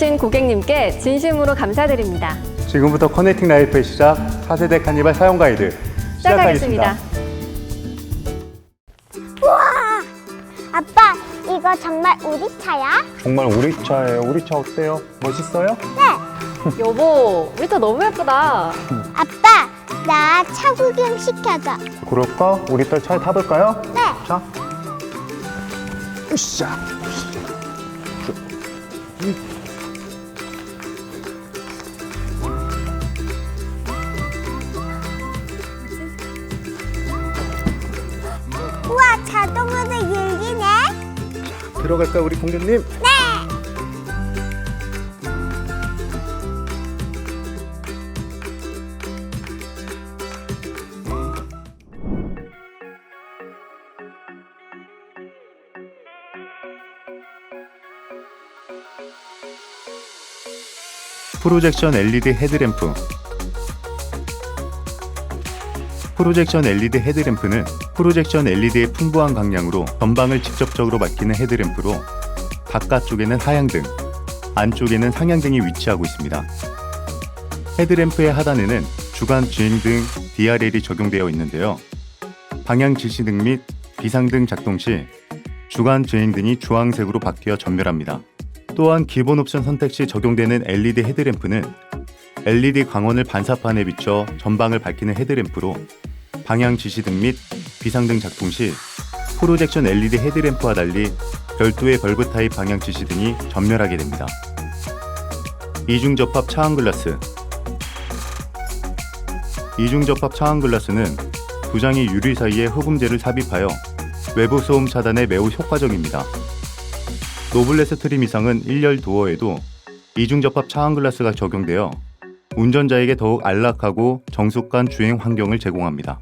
구매해주신 고객님께 진심으로 감사드립니다. 지금부터 커넥팅 라이프의 시작 4세대 카니발 사용 가이드 시작하겠습니다. 우와! 아빠, 이거 정말 우리 차야? 정말 우리 차예요. 우리 차 어때요? 멋있어요? 네. 여보, 우리 차 너무 예쁘다. 아빠, 나 차 구경 시켜줘. 그럴까? 우리 딸 차에 타볼까요? 네. 자, 으쌰. 우와, 자동으로 열리네. 들어갈까 우리 공주님? 네. 프로젝션 LED 헤드램프. 프로젝션 LED 헤드램프는 프로젝션 LED의 풍부한 강량으로 전방을 직접적으로 밝히는 헤드램프로 바깥쪽에는 하향등, 안쪽에는 상향등이 위치하고 있습니다. 헤드램프의 하단에는 주간 주행등 DRL이 적용되어 있는데요. 방향 지시등 및 비상등 작동 시 주간 주행등이 주황색으로 바뀌어 전멸합니다. 또한 기본 옵션 선택 시 적용되는 LED 헤드램프는 LED 광원을 반사판에 비춰 전방을 밝히는 헤드램프로 방향 지시등 및 비상등 작동 시 프로젝션 LED 헤드램프와 달리 별도의 벌브 타입 방향 지시등이 전멸하게 됩니다. 이중 접합 차원 글라스. 이중 접합 차원 글라스는 두 장의 유리 사이에 흡음재를 삽입하여 외부 소음 차단에 매우 효과적입니다. 노블레스 트림 이상은 1열 도어에도 이중 접합 차원 글라스가 적용되어 운전자에게 더욱 안락하고 정숙한 주행 환경을 제공합니다.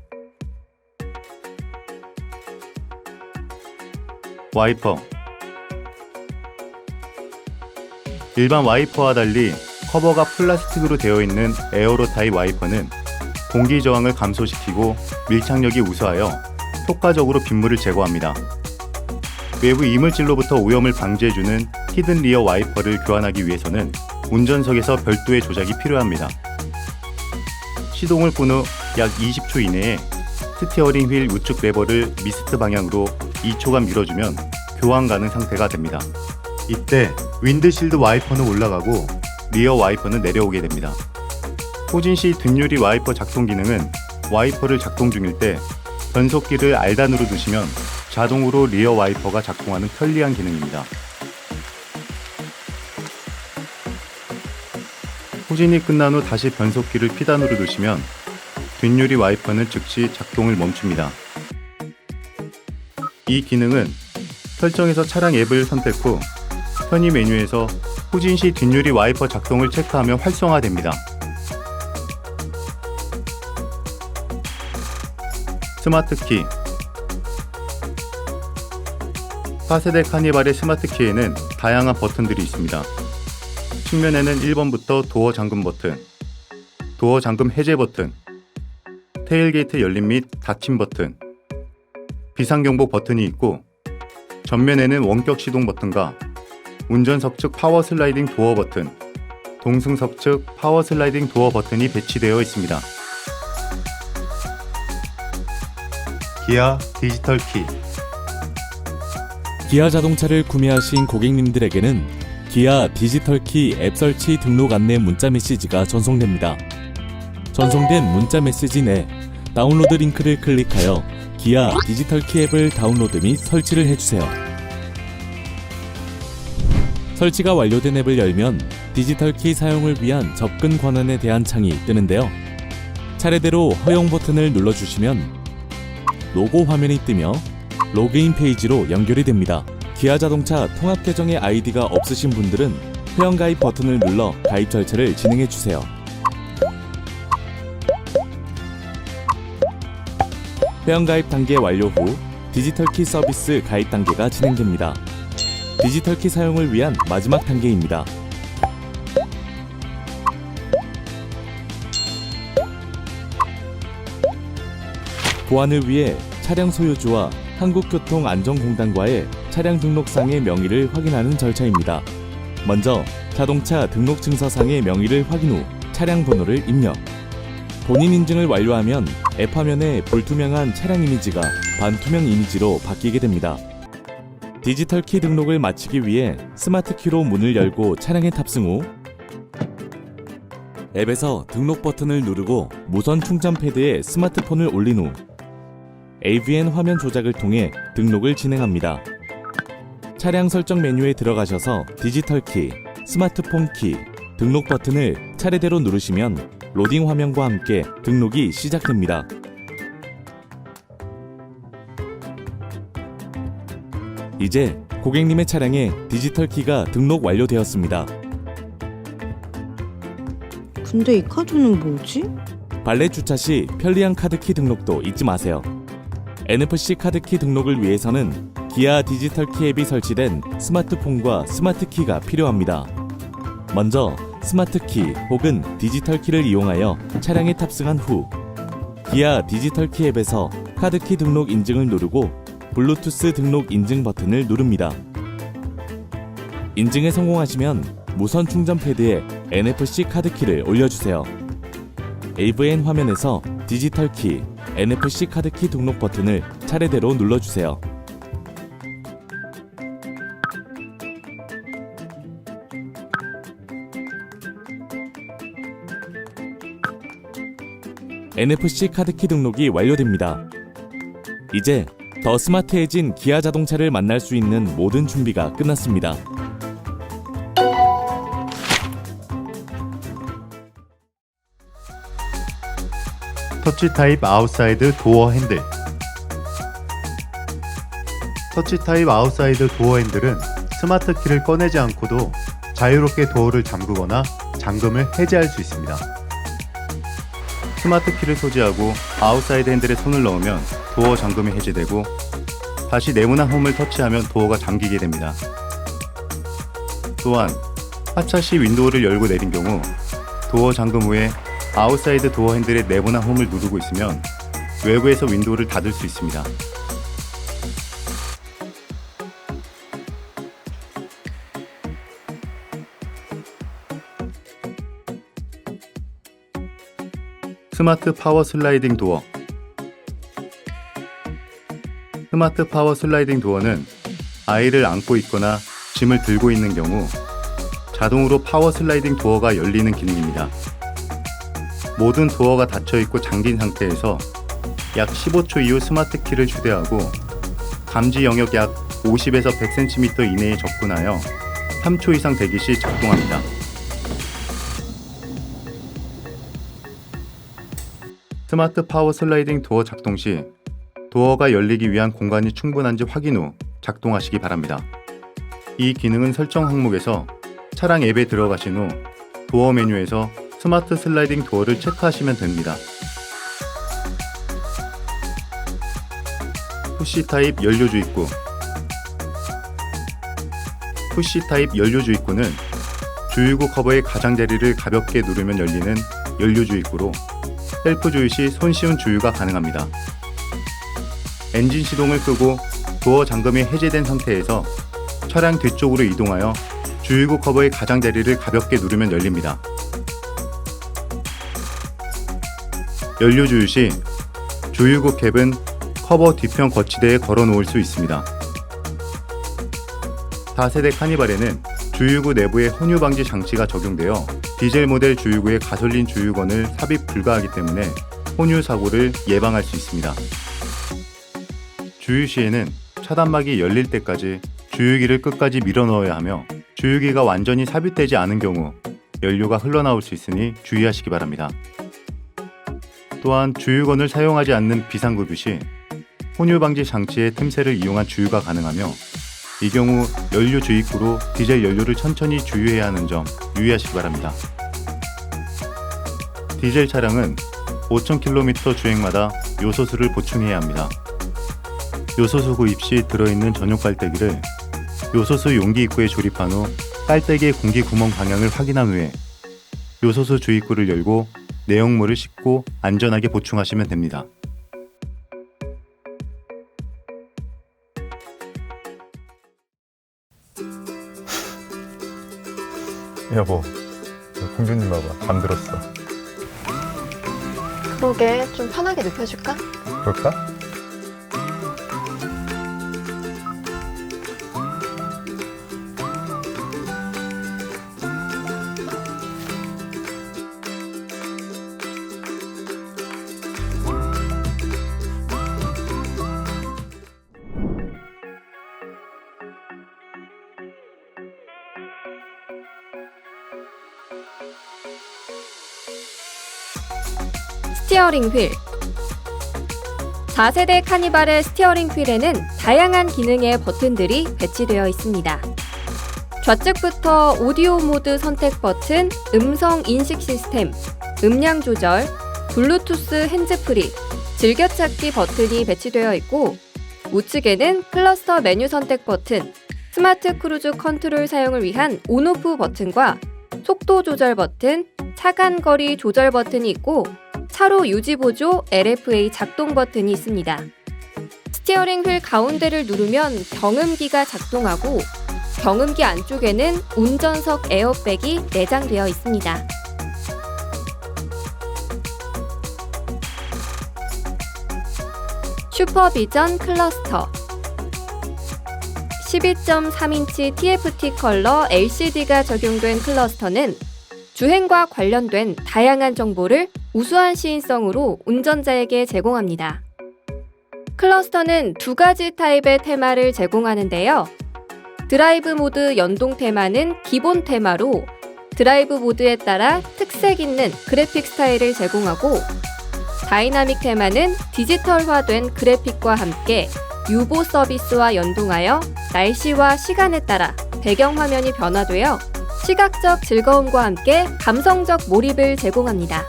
와이퍼. 일반 와이퍼와 달리 커버가 플라스틱으로 되어 있는 에어로 타입 와이퍼는 공기 저항을 감소시키고 밀착력이 우수하여 효과적으로 빗물을 제거합니다. 외부 이물질로부터 오염을 방지해주는 히든 리어 와이퍼를 교환하기 위해서는 운전석에서 별도의 조작이 필요합니다. 시동을 끈 후 약 20초 이내에 스티어링 휠 우측 레버를 미스트 방향으로 2초간 밀어주면 교환 가능 상태가 됩니다. 이때 윈드실드 와이퍼는 올라가고 리어 와이퍼는 내려오게 됩니다. 후진 시 뒷유리 와이퍼 작동 기능은 와이퍼를 작동 중일 때 변속기를 R단으로 두시면 자동으로 리어 와이퍼가 작동하는 편리한 기능입니다. 후진이 끝난 후 다시 변속기를 P단으로 두시면 뒷유리 와이퍼는 즉시 작동을 멈춥니다. 이 기능은 설정에서 차량 앱을 선택 후 편의 메뉴에서 후진 시 뒷유리 와이퍼 작동을 체크하며 활성화됩니다. 스마트키. 4세대 카니발의 스마트키에는 다양한 버튼들이 있습니다. 측면에는 1번부터 도어 잠금 버튼, 도어 잠금 해제 버튼, 테일게이트 열림 및 닫힘 버튼, 비상경보 버튼이 있고 전면에는 원격 시동 버튼과 운전석 측 파워 슬라이딩 도어 버튼, 동승석 측 파워 슬라이딩 도어 버튼이 배치되어 있습니다. 기아 디지털 키. 기아 자동차를 구매하신 고객님들에게는 기아 디지털 키 앱 설치 등록 안내 문자 메시지가 전송됩니다. 전송된 문자 메시지 내 다운로드 링크를 클릭하여 기아 디지털 키 앱을 다운로드 및 설치를 해주세요. 설치가 완료된 앱을 열면 디지털 키 사용을 위한 접근 권한에 대한 창이 뜨는데요. 차례대로 허용 버튼을 눌러주시면 로고 화면이 뜨며 로그인 페이지로 연결이 됩니다. 기아 자동차 통합 계정의 아이디가 없으신 분들은 회원가입 버튼을 눌러 가입 절차를 진행해주세요. 회원가입 단계 완료 후 디지털 키 서비스 가입 단계가 진행됩니다. 디지털 키 사용을 위한 마지막 단계입니다. 보안을 위해 차량 소유주와 한국교통안전공단과의 차량 등록상의 명의를 확인하는 절차입니다. 먼저 자동차 등록증서상의 명의를 확인 후 차량 번호를 입력. 본인 인증을 완료하면 앱 화면에 불투명한 차량 이미지가 반투명 이미지로 바뀌게 됩니다. 디지털 키 등록을 마치기 위해 스마트 키로 문을 열고 차량에 탑승 후 앱에서 등록 버튼을 누르고 무선 충전 패드에 스마트폰을 올린 후 AVN 화면 조작을 통해 등록을 진행합니다. 차량 설정 메뉴에 들어가셔서 디지털 키, 스마트폰 키, 등록 버튼을 차례대로 누르시면 로딩 화면과 함께 등록이 시작됩니다. 이제 고객님의 차량에 디지털 키가 등록 완료되었습니다. 근데 이 카드는 뭐지? 발렛 주차 시 편리한 카드키 등록도 잊지 마세요. NFC 카드키 등록을 위해서는 기아 디지털 키 앱이 설치된 스마트폰과 스마트 키가 필요합니다. 먼저 스마트 키 혹은 디지털 키를 이용하여 차량에 탑승한 후 기아 디지털 키 앱에서 카드키 등록 인증을 누르고 블루투스 등록 인증 버튼을 누릅니다. 인증에 성공하시면 무선 충전 패드에 NFC 카드키를 올려주세요. AVN 화면에서 디지털 키, NFC 카드키 등록 버튼을 차례대로 눌러주세요. NFC 카드키 등록이 완료됩니다. 이제 더 스마트해진 기아 자동차를 만날 수 있는 모든 준비가 끝났습니다. 터치 타입 아웃사이드 도어 핸들. 터치 타입 아웃사이드 도어 핸들은 스마트 키를 꺼내지 않고도 자유롭게 도어를 잠그거나 잠금을 해제할 수 있습니다. 스마트 키를 소지하고 아웃사이드 핸들에 손을 넣으면 도어 잠금이 해제되고 다시 네모난 홈을 터치하면 도어가 잠기게 됩니다. 또한 하차 시 윈도우를 열고 내린 경우 도어 잠금 후에 아웃사이드 도어 핸들의 네모난 홈을 누르고 있으면 외부에서 윈도우를 닫을 수 있습니다. 스마트 파워 슬라이딩 도어. 스마트 파워 슬라이딩 도어는 아이를 안고 있거나 짐을 들고 있는 경우 자동으로 파워 슬라이딩 도어가 열리는 기능입니다. 모든 도어가 닫혀 있고 잠긴 상태에서 약 15초 이후 스마트 키를 휴대하고 감지 영역 약 50에서 100cm 이내에 접근하여 3초 이상 대기 시 작동합니다. 스마트 파워 슬라이딩 도어 작동 시 도어가 열리기 위한 공간이 충분한지 확인 후 작동하시기 바랍니다. 이 기능은 설정 항목에서 차량 앱에 들어가신 후 도어 메뉴에서 스마트 슬라이딩 도어를 체크하시면 됩니다. 푸시 타입 연료 주입구. 푸시 타입 연료 주입구는 주유구 커버의 가장자리를 가볍게 누르면 열리는 연료 주입구로 셀프 주유 시 손쉬운 주유가 가능합니다. 엔진 시동을 끄고 도어 잠금이 해제된 상태에서 차량 뒤쪽으로 이동하여 주유구 커버의 가장자리를 가볍게 누르면 열립니다. 연료 주유 시 주유구 캡은 커버 뒤편 거치대에 걸어 놓을 수 있습니다. 다세대 카니발에는 주유구 내부에 혼유 방지 장치가 적용되어 디젤 모델 주유구의 가솔린 주유건을 삽입 불가하기 때문에 혼유 사고를 예방할 수 있습니다. 주유 시에는 차단막이 열릴 때까지 주유기를 끝까지 밀어 넣어야 하며 주유기가 완전히 삽입되지 않은 경우 연료가 흘러나올 수 있으니 주의하시기 바랍니다. 또한 주유건을 사용하지 않는 비상급유 시 혼유 방지 장치의 틈새를 이용한 주유가 가능하며 이 경우 연료 주입구로 디젤 연료를 천천히 주유해야 하는 점 유의하시기 바랍니다. 디젤 차량은 5,000km 주행마다 요소수를 보충해야 합니다. 요소수 구입 시 들어있는 전용 깔때기를 요소수 용기 입구에 조립한 후 깔때기의 공기 구멍 방향을 확인한 후에 요소수 주입구를 열고 내용물을 씻고 안전하게 보충하시면 됩니다. 여보, 공주님 봐봐, 잠들었어. 그러게, 좀 편하게 눕혀줄까? 그럴까? 스티어링 휠. 4세대 카니발의 스티어링 휠에는 다양한 기능의 버튼들이 배치되어 있습니다. 좌측부터 오디오 모드 선택 버튼, 음성 인식 시스템, 음량 조절, 블루투스 핸즈프리, 즐겨찾기 버튼이 배치되어 있고, 우측에는 클러스터 메뉴 선택 버튼, 스마트 크루즈 컨트롤 사용을 위한 온오프 버튼과 속도 조절 버튼, 차간 거리 조절 버튼이 있고, 차로 유지 보조 LFA 작동 버튼이 있습니다. 스티어링 휠 가운데를 누르면 경음기가 작동하고, 경음기 안쪽에는 운전석 에어백이 내장되어 있습니다. 슈퍼비전 클러스터. 12.3인치 TFT 컬러 LCD가 적용된 클러스터는 주행과 관련된 다양한 정보를 우수한 시인성으로 운전자에게 제공합니다. 클러스터는 두 가지 타입의 테마를 제공하는데요. 드라이브 모드 연동 테마는 기본 테마로 드라이브 모드에 따라 특색 있는 그래픽 스타일을 제공하고, 다이나믹 테마는 디지털화된 그래픽과 함께 유보 서비스와 연동하여 날씨와 시간에 따라 배경화면이 변화되어 시각적 즐거움과 함께 감성적 몰입을 제공합니다.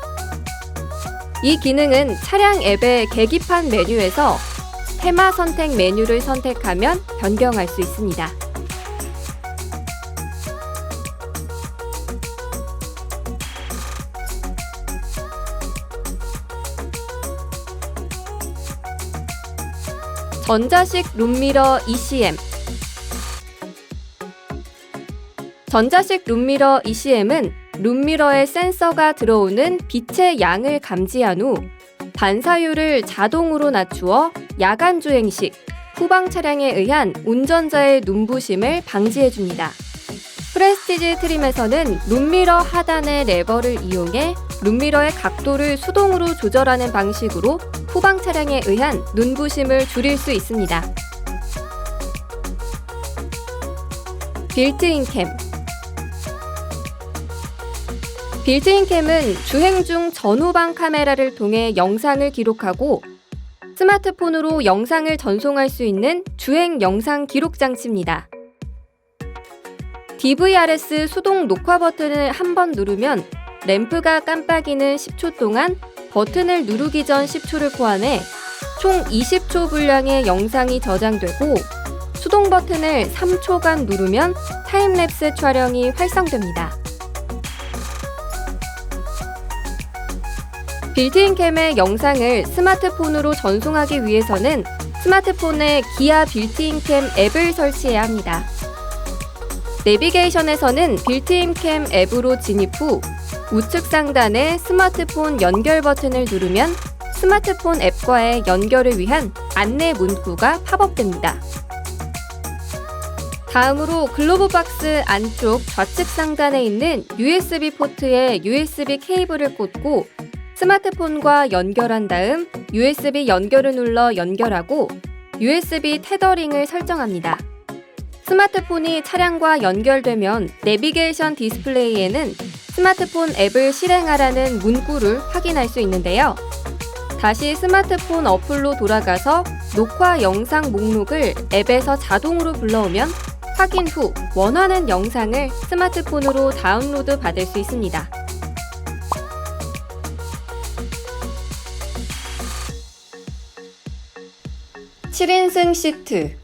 이 기능은 차량 앱의 계기판 메뉴에서 테마 선택 메뉴를 선택하면 변경할 수 있습니다. 전자식 룸미러 ECM. 전자식 룸미러 ECM은 룸미러에 센서가 들어오는 빛의 양을 감지한 후 반사율을 자동으로 낮추어 야간 주행 시 후방 차량에 의한 운전자의 눈부심을 방지해줍니다. 프레스티지 트림에서는 룸미러 하단의 레버를 이용해 룸미러의 각도를 수동으로 조절하는 방식으로 후방 차량에 의한 눈부심을 줄일 수 있습니다. 빌트인 캠. 빌트인 캠은 주행 중 전후방 카메라를 통해 영상을 기록하고 스마트폰으로 영상을 전송할 수 있는 주행 영상 기록 장치입니다. DVRS 수동 녹화 버튼을 한 번 누르면 램프가 깜빡이는 10초 동안 버튼을 누르기 전 10초를 포함해 총 20초 분량의 영상이 저장되고, 수동 버튼을 3초간 누르면 타임랩스 촬영이 활성됩니다. 빌트인 캠의 영상을 스마트폰으로 전송하기 위해서는 스마트폰에 기아 빌트인 캠 앱을 설치해야 합니다. 내비게이션에서는 빌트인 캠 앱으로 진입 후 우측 상단의 스마트폰 연결 버튼을 누르면 스마트폰 앱과의 연결을 위한 안내 문구가 팝업됩니다. 다음으로 글로브박스 안쪽 좌측 상단에 있는 USB 포트에 USB 케이블을 꽂고 스마트폰과 연결한 다음 USB 연결을 눌러 연결하고 USB 테더링을 설정합니다. 스마트폰이 차량과 연결되면 내비게이션 디스플레이에는 스마트폰 앱을 실행하라는 문구를 확인할 수 있는데요. 다시 스마트폰 어플로 돌아가서 녹화 영상 목록을 앱에서 자동으로 불러오면 확인 후 원하는 영상을 스마트폰으로 다운로드 받을 수 있습니다. (7인승) 시트.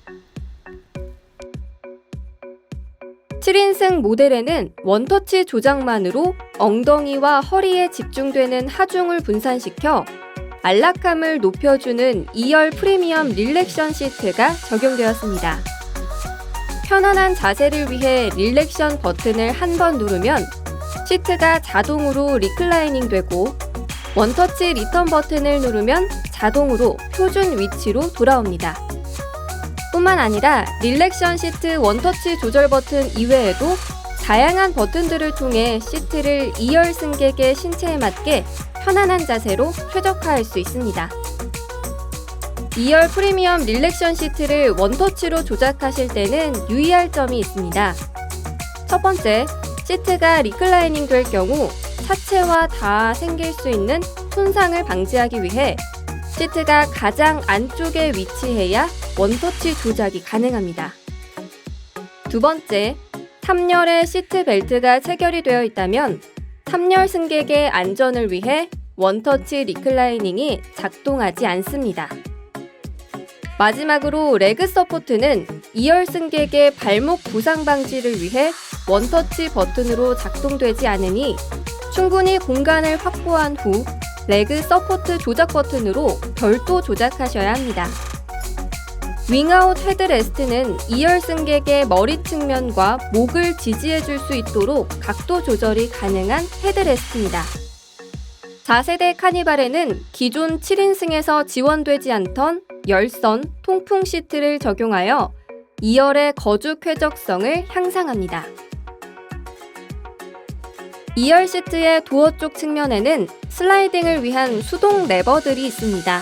7인승 모델에는 원터치 조작만으로 엉덩이와 허리에 집중되는 하중을 분산시켜 안락함을 높여주는 2열 프리미엄 릴렉션 시트가 적용되었습니다. 편안한 자세를 위해 릴렉션 버튼을 한 번 누르면 시트가 자동으로 리클라이닝 되고 원터치 리턴 버튼을 누르면 자동으로 표준 위치로 돌아옵니다. 뿐만 아니라 릴렉션 시트 원터치 조절 버튼 이외에도 다양한 버튼들을 통해 시트를 2열 승객의 신체에 맞게 편안한 자세로 최적화할 수 있습니다. 2열 프리미엄 릴렉션 시트를 원터치로 조작하실 때는 유의할 점이 있습니다. 첫 번째, 시트가 리클라이닝 될 경우 차체와 닿아 생길 수 있는 손상을 방지하기 위해 시트가 가장 안쪽에 위치해야 원터치 조작이 가능합니다. 두 번째, 3열에 시트 벨트가 체결이 되어 있다면 3열 승객의 안전을 위해 원터치 리클라이닝이 작동하지 않습니다. 마지막으로 레그 서포트는 2열 승객의 발목 부상 방지를 위해 원터치 버튼으로 작동되지 않으니 충분히 공간을 확보한 후 레그 서포트 조작 버튼으로 별도 조작하셔야 합니다. 윙아웃 헤드레스트는 2열 승객의 머리 측면과 목을 지지해 줄 수 있도록 각도 조절이 가능한 헤드레스트입니다. 4세대 카니발에는 기존 7인승에서 지원되지 않던 열선, 통풍 시트를 적용하여 2열의 거주 쾌적성을 향상합니다. 2열 시트의 도어 쪽 측면에는 슬라이딩을 위한 수동 레버들이 있습니다.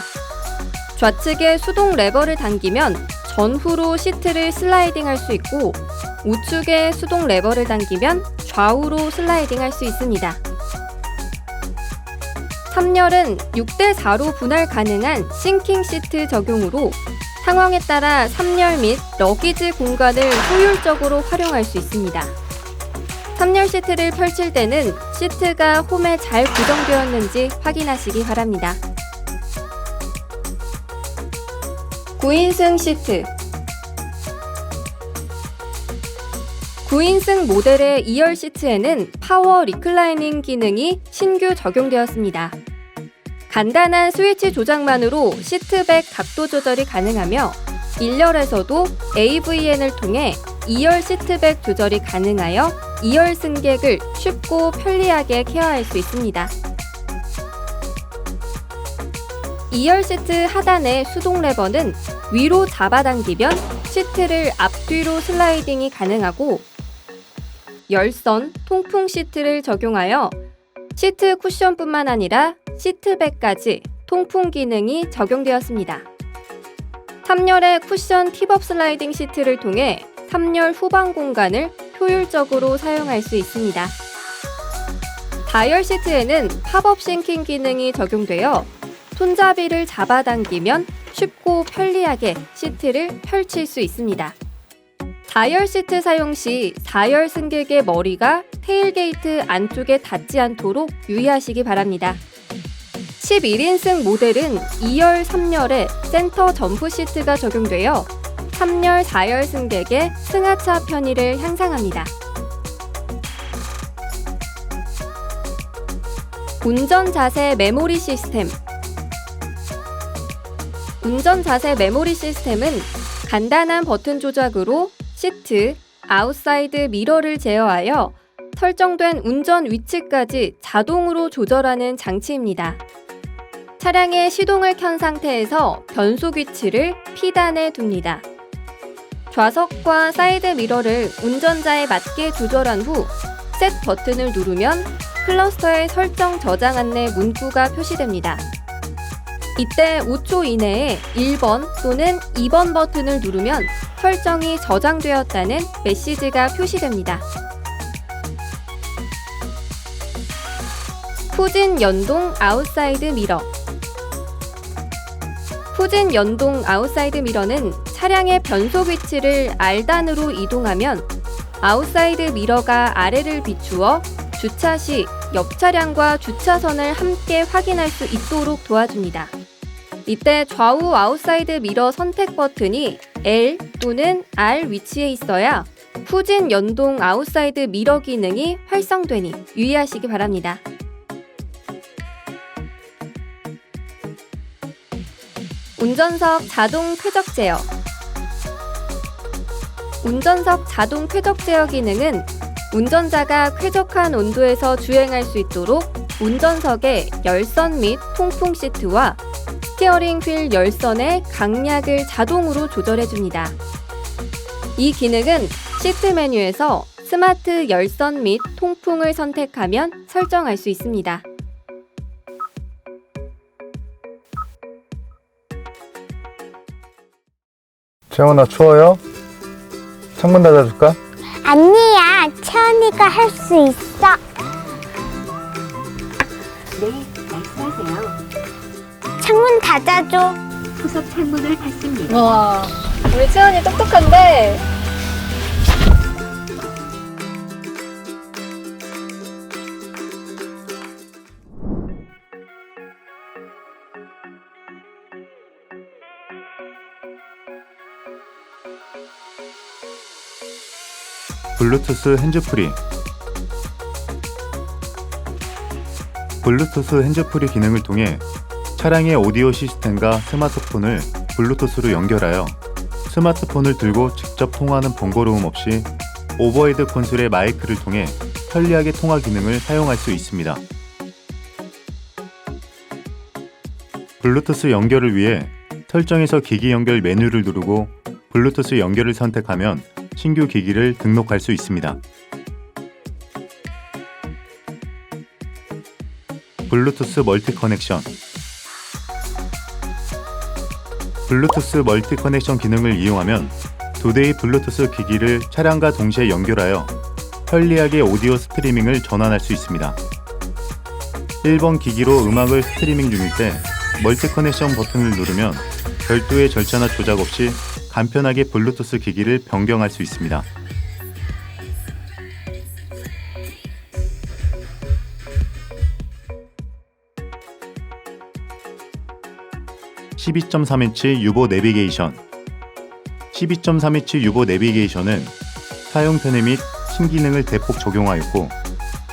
좌측에 수동 레버를 당기면 전후로 시트를 슬라이딩할 수 있고 우측에 수동 레버를 당기면 좌우로 슬라이딩할 수 있습니다. 3열은 6대4로 분할 가능한 싱킹 시트 적용으로 상황에 따라 3열 및 러기지 공간을 효율적으로 활용할 수 있습니다. 3열 시트를 펼칠 때는 시트가 홈에 잘 고정되었는지 확인하시기 바랍니다. 9인승 시트 9인승 모델의 2열 시트에는 파워 리클라이닝 기능이 신규 적용되었습니다. 간단한 스위치 조작만으로 시트백 각도 조절이 가능하며 1열에서도 AVN을 통해 2열 시트백 조절이 가능하여 2열 승객을 쉽고 편리하게 케어할 수 있습니다. 2열 시트 하단의 수동 레버는 위로 잡아당기면 시트를 앞뒤로 슬라이딩이 가능하고 열선, 통풍 시트를 적용하여 시트 쿠션뿐만 아니라 시트백까지 통풍 기능이 적용되었습니다. 3열의 쿠션 팁업 슬라이딩 시트를 통해 3열 후방 공간을 효율적으로 사용할 수 있습니다. 4열 시트에는 팝업 싱킹 기능이 적용되어 손잡이를 잡아당기면 쉽고 편리하게 시트를 펼칠 수 있습니다. 4열 시트 사용 시 4열 승객의 머리가 테일게이트 안쪽에 닿지 않도록 유의하시기 바랍니다. 11인승 모델은 2열, 3열에 센터 점프 시트가 적용되어 3열, 4열 승객의 승하차 편의를 향상합니다. 운전 자세 메모리 시스템 운전 자세 메모리 시스템은 간단한 버튼 조작으로 시트, 아웃사이드 미러를 제어하여 설정된 운전 위치까지 자동으로 조절하는 장치입니다. 차량의 시동을 켠 상태에서 변속 위치를 P단에 둡니다. 좌석과 사이드 미러를 운전자에 맞게 조절한 후 셋 버튼을 누르면 클러스터의 설정 저장 안내 문구가 표시됩니다. 이때 5초 이내에 1번 또는 2번 버튼을 누르면 설정이 저장되었다는 메시지가 표시됩니다. 후진 연동 아웃사이드 미러 후진 연동 아웃사이드 미러는 차량의 변속 위치를 R단으로 이동하면 아웃사이드 미러가 아래를 비추어 주차 시 옆 차량과 주차선을 함께 확인할 수 있도록 도와줍니다. 이때 좌우 아웃사이드 미러 선택 버튼이 L 또는 R 위치에 있어야 후진 연동 아웃사이드 미러 기능이 활성되니 유의하시기 바랍니다. 운전석 자동 쾌적 제어 운전석 자동 쾌적 제어 기능은 운전자가 쾌적한 온도에서 주행할 수 있도록 운전석의 열선 및 통풍 시트와 스티어링 휠 열선의 강약을 자동으로 조절해줍니다. 이 기능은 시트 메뉴에서 스마트 열선 및 통풍을 선택하면 설정할 수 있습니다. 채원아, 추워요? 창문 닫아줄까? 아니야, 채원이가 할 수 있어. 네, 말씀하세요. 창문 닫아줘. 후속 창문을 닫습니다. 와, 우리 채원이 똑똑한데? 블루투스 핸즈프리. 블루투스 핸즈프리 기능을 통해 차량의 오디오 시스템과 스마트폰을 블루투스로 연결하여 스마트폰을 들고 직접 통화하는 번거로움 없이 오버헤드 콘솔의 마이크를 통해 편리하게 통화 기능을 사용할 수 있습니다. 블루투스 연결을 위해 설정에서 기기 연결 메뉴를 누르고 블루투스 연결을 선택하면 신규 기기를 등록할 수 있습니다. 블루투스 멀티 커넥션. 블루투스 멀티 커넥션 기능을 이용하면 두 대의 블루투스 기기를 차량과 동시에 연결하여 편리하게 오디오 스트리밍을 전환할 수 있습니다. 1번 기기로 음악을 스트리밍 중일 때 멀티 커넥션 버튼을 누르면 별도의 절차나 조작 없이 간편하게 블루투스 기기를 변경할 수 있습니다. (12.3인치) 유보 내비게이션. 12.3인치 유보 내비게이션은 사용 편의 및 신기능을 대폭 적용하였고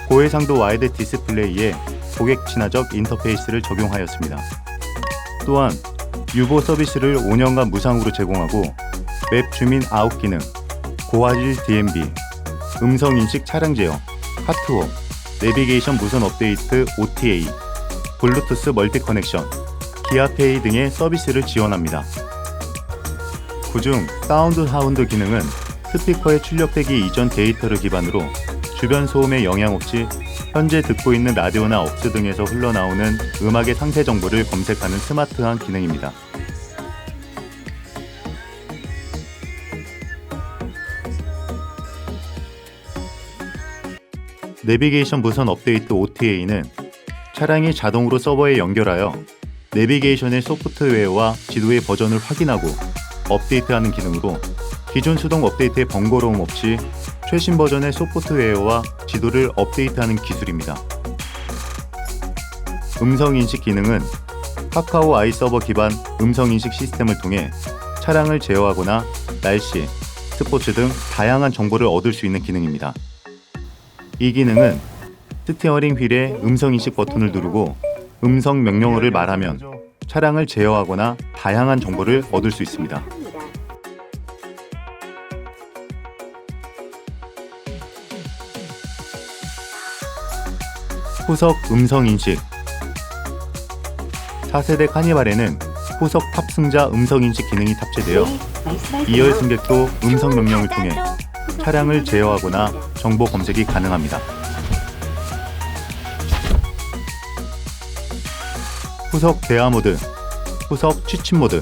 고해상도 와이드 디스플레이에 고객 친화적 인터페이스를 적용하였습니다. 또한 유보 서비스를 5년간 무상으로 제공하고 맵 주민 아웃 기능, 고화질 DMB, 음성 인식 차량 제어, 카트워, 내비게이션 무선 업데이트 OTA, 블루투스 멀티 커넥션, 기아페이 등의 서비스를 지원합니다. 그중 사운드 하운드 기능은 스피커에 출력되기 이전 데이터를 기반으로 주변 소음에 영향 없이 현재 듣고 있는 라디오나 억스 등에서 흘러나오는 음악의 상태 정보를 검색하는 스마트한 기능입니다. 내비게이션 무선 업데이트 OTA는 차량이 자동으로 서버에 연결하여 내비게이션의 소프트웨어와 지도의 버전을 확인하고 업데이트하는 기능으로 기존 수동 업데이트의 번거로움 없이 최신 버전의 소프트웨어와 지도를 업데이트하는 기술입니다. 음성인식 기능은 카카오 아이 서버 기반 음성인식 시스템을 통해 차량을 제어하거나 날씨, 스포츠 등 다양한 정보를 얻을 수 있는 기능입니다. 이 기능은 스티어링 휠에 음성인식 버튼을 누르고 음성 명령어를 말하면 차량을 제어하거나 다양한 정보를 얻을 수 있습니다. 후석 음성인식. 4세대 카니발에는 후석 탑승자 음성인식 기능이 탑재되어 2열 승객도 음성 명령을 통해 차량을 제어하거나 정보 검색이 가능합니다. 후석 대화 모드, 후석 취침 모드.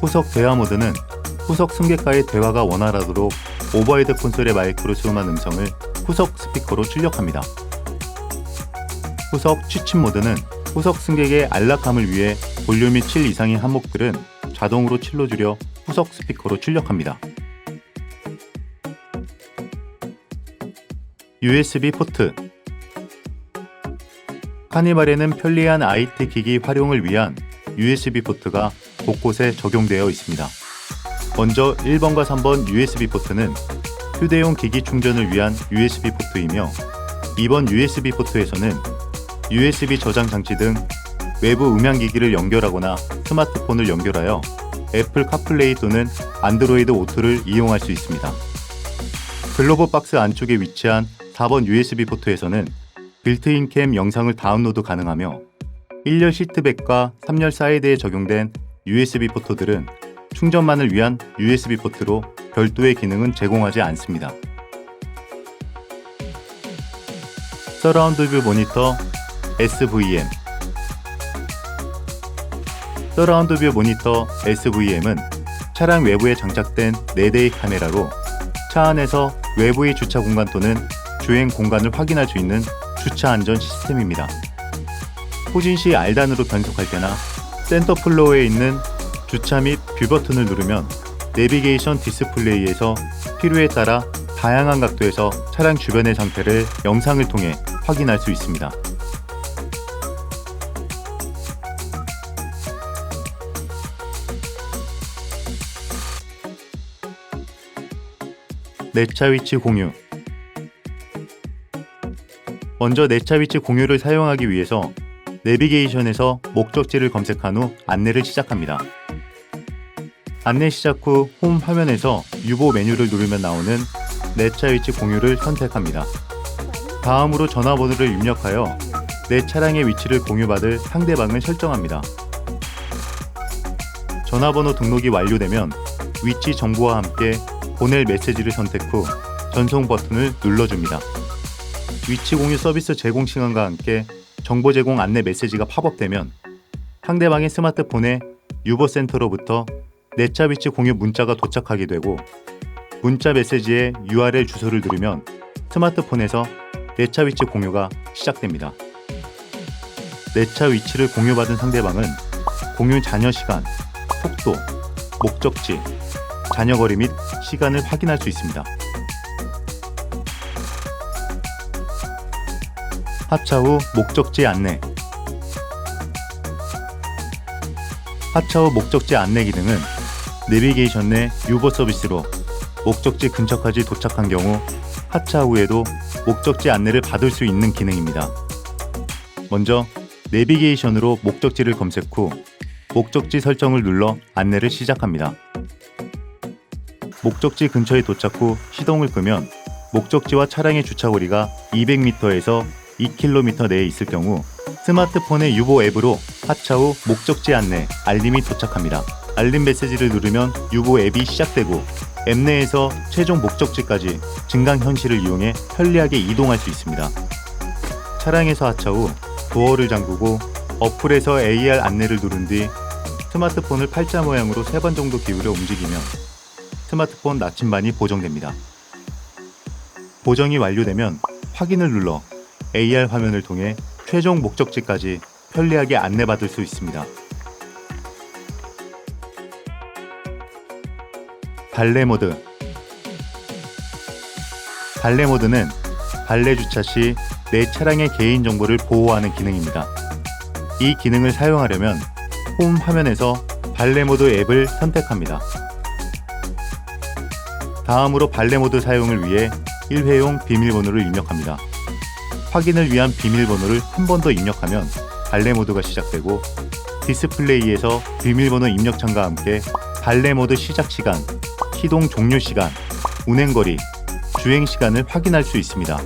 후석 대화 모드는 후석 승객과의 대화가 원활하도록 오버헤드 콘솔의 마이크로 수음한 음성을 후석 스피커로 출력합니다. 후석 취침 모드는 후석 승객의 안락함을 위해 볼륨이 7 이상의 한목들은 자동으로 7로 줄여 후석 스피커로 출력합니다. USB 포트. 카니발에는 편리한 IT 기기 활용을 위한 USB 포트가 곳곳에 적용되어 있습니다. 먼저 1번과 3번 USB 포트는 휴대용 기기 충전을 위한 USB 포트이며 2번 USB 포트에서는 USB 저장 장치 등 외부 음향기기를 연결하거나 스마트폰을 연결하여 애플 카플레이 또는 안드로이드 오토를 이용할 수 있습니다. 글로브 박스 안쪽에 위치한 4번 USB 포트에서는 빌트인 캠 영상을 다운로드 가능하며 1열 시트백과 3열 사이드에 적용된 USB 포트들은 충전만을 위한 USB 포트로 별도의 기능은 제공하지 않습니다. 서라운드 뷰 모니터 SVM 서라운드 뷰 모니터 SVM은 차량 외부에 장착된 4대의 카메라로 차 안에서 외부의 주차 공간 또는 주행 공간을 확인할 수 있는 주차 안전 시스템입니다. 후진 시 R단으로 변속할 때나 센터 플로어에 있는 주차 및 뷰 버튼을 누르면 내비게이션 디스플레이에서 필요에 따라 다양한 각도에서 차량 주변의 상태를 영상을 통해 확인할 수 있습니다. 내차 위치 공유. 먼저 내차 위치 공유를 사용하기 위해서 내비게이션에서 목적지를 검색한 후 안내를 시작합니다. 안내 시작 후 홈 화면에서 유보 메뉴를 누르면 나오는 내차 위치 공유를 선택합니다. 다음으로 전화번호를 입력하여 내 차량의 위치를 공유받을 상대방을 설정합니다. 전화번호 등록이 완료되면 위치 정보와 함께 보낼 메시지를 선택 후 전송 버튼을 눌러줍니다. 위치 공유 서비스 제공 시간과 함께 정보 제공 안내 메시지가 팝업되면 상대방의 스마트폰에 유보센터로부터 내차 위치 공유 문자가 도착하게 되고 문자 메시지에 URL 주소를 누르면 스마트폰에서 내차 위치 공유가 시작됩니다. 내차 위치를 공유받은 상대방은 공유 잔여 시간, 속도, 목적지, 잔여 거리 및 시간을 확인할 수 있습니다. 하차 후 목적지 안내. 하차 후 목적지 안내 기능은 내비게이션 내 유보 서비스로 목적지 근처까지 도착한 경우 하차 후에도 목적지 안내를 받을 수 있는 기능입니다. 먼저 내비게이션으로 목적지를 검색 후 목적지 설정을 눌러 안내를 시작합니다. 목적지 근처에 도착 후 시동을 끄면 목적지와 차량의 주차 거리가 200m에서 2km 내에 있을 경우 스마트폰의 유보 앱으로 하차 후 목적지 안내 알림이 도착합니다. 알림 메시지를 누르면 유보 앱이 시작되고 앱 내에서 최종 목적지까지 증강 현실을 이용해 편리하게 이동할 수 있습니다. 차량에서 하차 후 도어를 잠그고 어플에서 AR 안내를 누른 뒤 스마트폰을 팔자 모양으로 3번 정도 기울여 움직이면 스마트폰 나침반이 보정됩니다. 보정이 완료되면 확인을 눌러 AR 화면을 통해 최종 목적지까지 편리하게 안내받을 수 있습니다. 발레 모드. 발레 모드는 발레 주차 시 내 차량의 개인정보를 보호하는 기능입니다. 이 기능을 사용하려면 홈 화면에서 발레 모드 앱을 선택합니다. 다음으로 발레 모드 사용을 위해 1회용 비밀번호를 입력합니다. 확인을 위한 비밀번호를 한 번 더 입력하면 발레 모드가 시작되고 디스플레이에서 비밀번호 입력창과 함께 발레 모드 시작 시간, 시동 종료 시간, 운행거리, 주행 시간을 확인할 수 있습니다.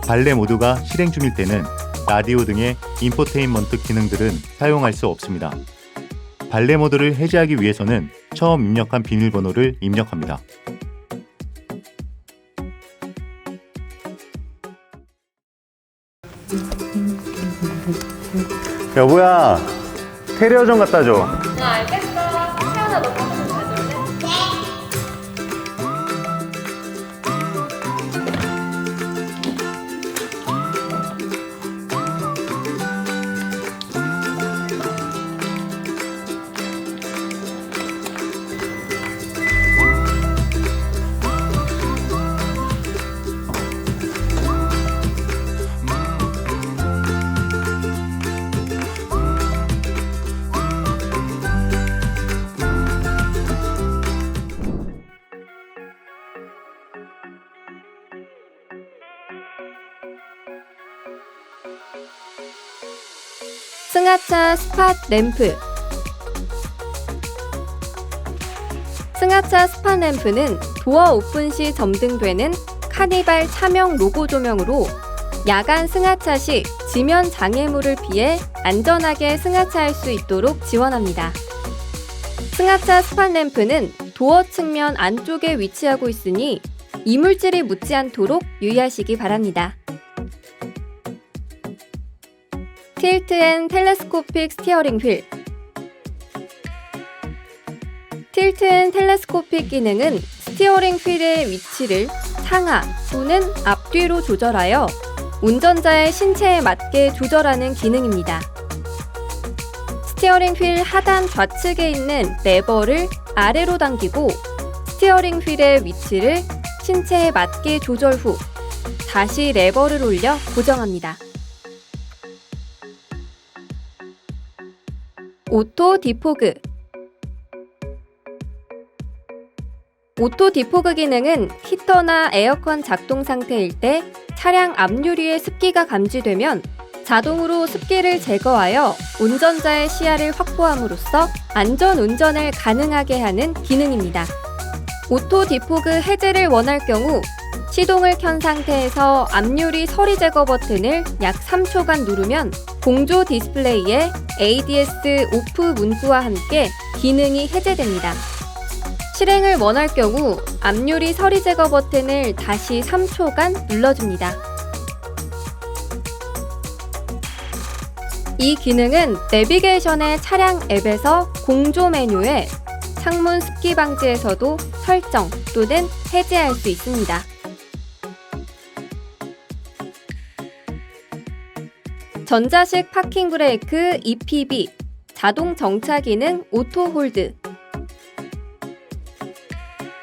발레 모드가 실행 중일 때는 라디오 등의 인포테인먼트 기능들은 사용할 수 없습니다. 발레 모드를 해제하기 위해서는 처음 입력한 비밀번호를 입력합니다. 여보야, 테리어 좀 갖다 줘. 알겠어. 태연아, 너 방송 가져올래? 승하차 스팟 램프. 승하차 스팟 램프는 도어 오픈 시 점등되는 카니발 차명 로고 조명으로 야간 승하차 시 지면 장애물을 피해 안전하게 승하차할 수 있도록 지원합니다. 승하차 스팟 램프는 도어 측면 안쪽에 위치하고 있으니 이물질이 묻지 않도록 유의하시기 바랍니다. 틸트 앤 텔레스코픽 스티어링 휠. 틸트 앤 텔레스코픽 기능은 스티어링 휠의 위치를 상하 또는 앞뒤로 조절하여 운전자의 신체에 맞게 조절하는 기능입니다. 스티어링 휠 하단 좌측에 있는 레버를 아래로 당기고 스티어링 휠의 위치를 신체에 맞게 조절 후 다시 레버를 올려 고정합니다. 오토 디포그. 오토 디포그 기능은 히터나 에어컨 작동 상태일 때 차량 앞유리에 습기가 감지되면 자동으로 습기를 제거하여 운전자의 시야를 확보함으로써 안전 운전을 가능하게 하는 기능입니다. 오토 디포그 해제를 원할 경우 시동을 켠 상태에서 앞유리 서리 제거 버튼을 약 3초간 누르면 공조 디스플레이에 ADS 오프 문구와 함께 기능이 해제됩니다. 실행을 원할 경우 앞유리 서리 제거 버튼을 다시 3초간 눌러줍니다. 이 기능은 내비게이션의 차량 앱에서 공조 메뉴에 창문 습기 방지에서도 설정 또는 해제할 수 있습니다. 전자식 파킹 브레이크 EPB 자동 정차 기능 오토 홀드.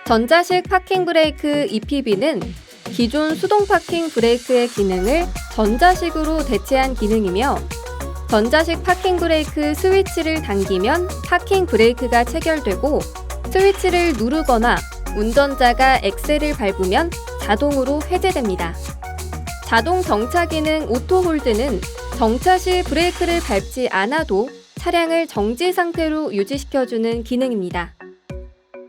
전자식 파킹 브레이크 EPB는 기존 수동 파킹 브레이크의 기능을 전자식으로 대체한 기능이며 전자식 파킹 브레이크 스위치를 당기면 파킹 브레이크가 체결되고 스위치를 누르거나 운전자가 엑셀을 밟으면 자동으로 해제됩니다. 자동 정차 기능 오토 홀드는 정차 시 브레이크를 밟지 않아도 차량을 정지 상태로 유지시켜주는 기능입니다.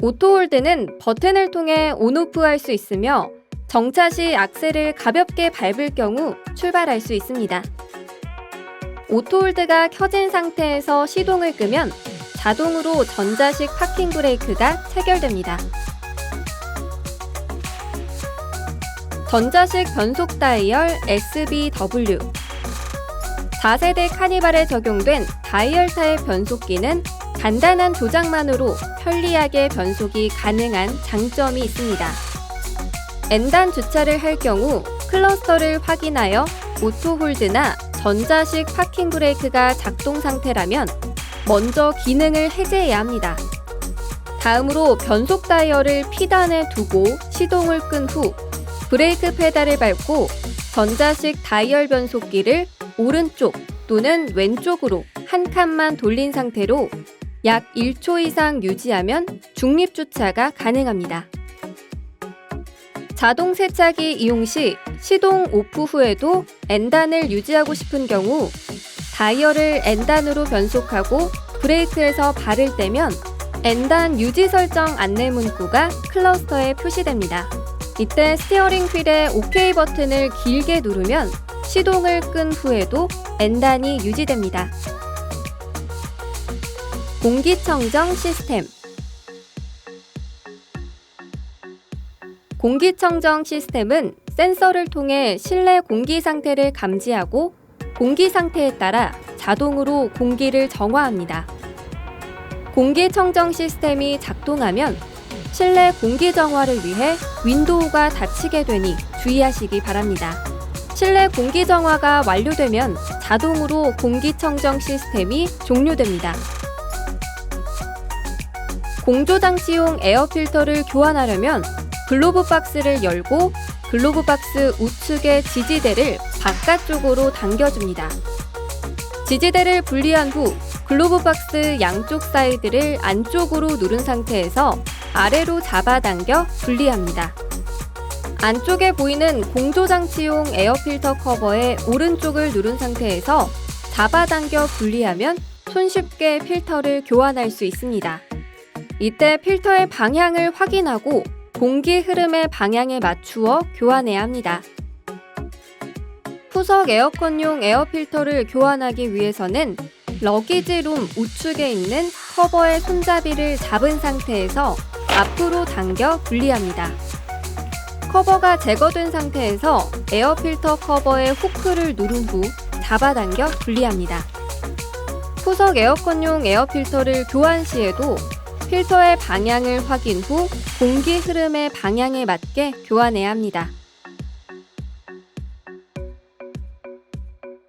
오토홀드는 버튼을 통해 온오프할 수 있으며 정차 시 악셀을 가볍게 밟을 경우 출발할 수 있습니다. 오토홀드가 켜진 상태에서 시동을 끄면 자동으로 전자식 파킹 브레이크가 체결됩니다. 전자식 변속 다이얼 SBW. 4세대 카니발에 적용된 다이얼 타입 변속기는 간단한 조작만으로 편리하게 변속이 가능한 장점이 있습니다. N단 주차를 할 경우 클러스터를 확인하여 오토홀드나 전자식 파킹 브레이크가 작동 상태라면 먼저 기능을 해제해야 합니다. 다음으로 변속 다이얼을 P단에 두고 시동을 끈 후 브레이크 페달을 밟고 전자식 다이얼 변속기를 오른쪽 또는 왼쪽으로 한 칸만 돌린 상태로 약 1초 이상 유지하면 중립주차가 가능합니다. 자동 세차기 이용 시 시동 오프 후에도 N단을 유지하고 싶은 경우 다이얼을 N단으로 변속하고 브레이크에서 발을 떼면 N단 유지 설정 안내 문구가 클러스터에 표시됩니다. 이때 스티어링 휠의 OK 버튼을 길게 누르면 시동을 끈 후에도 N단이 유지됩니다. 공기청정 시스템. 공기청정 시스템은 센서를 통해 실내 공기 상태를 감지하고 공기 상태에 따라 자동으로 공기를 정화합니다. 공기청정 시스템이 작동하면 실내 공기 정화를 위해 윈도우가 닫히게 되니 주의하시기 바랍니다. 실내 공기 정화가 완료되면 자동으로 공기청정 시스템이 종료됩니다. 공조장치용 에어필터를 교환하려면 글로브 박스를 열고 글로브 박스 우측의 지지대를 바깥쪽으로 당겨줍니다. 지지대를 분리한 후 글로브 박스 양쪽 사이드를 안쪽으로 누른 상태에서 아래로 잡아당겨 분리합니다. 안쪽에 보이는 공조장치용 에어필터 커버의 오른쪽을 누른 상태에서 잡아당겨 분리하면 손쉽게 필터를 교환할 수 있습니다. 이때 필터의 방향을 확인하고 공기 흐름의 방향에 맞추어 교환해야 합니다. 후석 에어컨용 에어필터를 교환하기 위해서는 러기지룸 우측에 있는 커버의 손잡이를 잡은 상태에서 앞으로 당겨 분리합니다. 커버가 제거된 상태에서 에어필터 커버의 후크를 누른 후 잡아당겨 분리합니다. 후석 에어컨용 에어필터를 교환 시에도 필터의 방향을 확인 후 공기 흐름의 방향에 맞게 교환해야 합니다.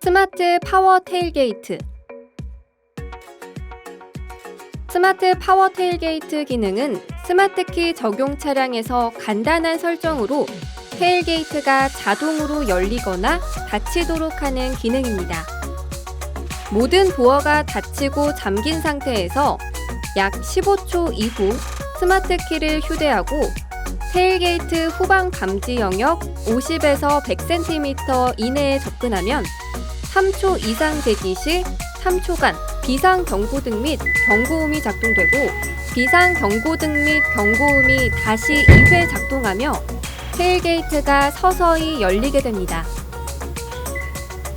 스마트 파워 테일게이트. 스마트 파워 테일게이트 기능은 스마트키 적용 차량에서 간단한 설정으로 테일게이트가 자동으로 열리거나 닫히도록 하는 기능입니다. 모든 도어가 닫히고 잠긴 상태에서 약 15초 이후 스마트키를 휴대하고 테일게이트 후방 감지 영역 50에서 100cm 이내에 접근하면 3초 이상 대기 시 3초간 비상경고등 및 경고음이 작동되고 비상경고등 및 경고음이 다시 2회 작동하며 테일게이트가 서서히 열리게 됩니다.